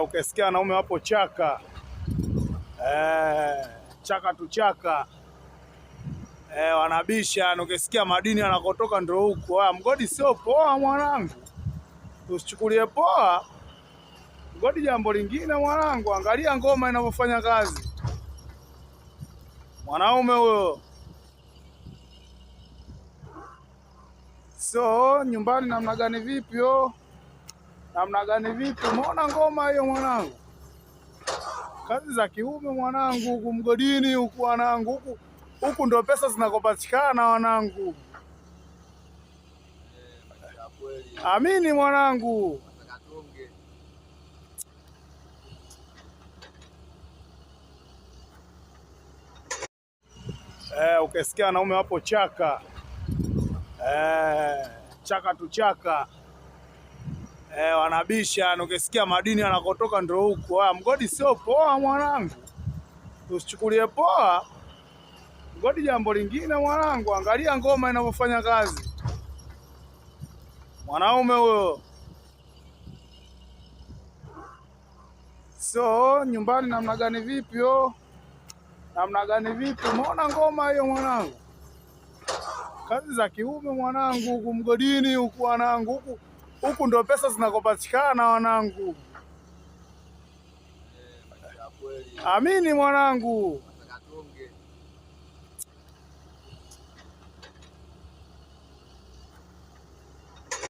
Ukisikia wanaume wapo chaka, chaka tu chaka, wanabisha. Ukisikia madini anakotoka ndio huko. Mgodi sio poa mwanangu, usichukulie poa mgodi. Jambo lingine mwanangu, angalia ngoma inavyofanya kazi. Mwanaume huyo so nyumbani namna gani vipi namna gani vipi? Umeona ngoma hiyo mwanangu? Kazi za kiume mwanangu, huku mgodini huku wanangu, huku ndo pesa zinakopatikana wanangu. Amini mwanangu. Ukisikia wanaume wapo chaka, chaka tu chaka, wanabisha. Ukisikia madini anakotoka ndio huko. Mgodi sio poa mwanangu, usichukulie poa mgodi. Jambo lingine mwanangu, angalia ngoma inavyofanya kazi. Mwanaume huyo so nyumbani namna gani vipi namna gani vipi? Umeona ngoma hiyo mwanangu? Kazi za kiume mwanangu, huku mgodini huku wanangu, huku ndo pesa zinakopatikana wanangu. Amini mwanangu.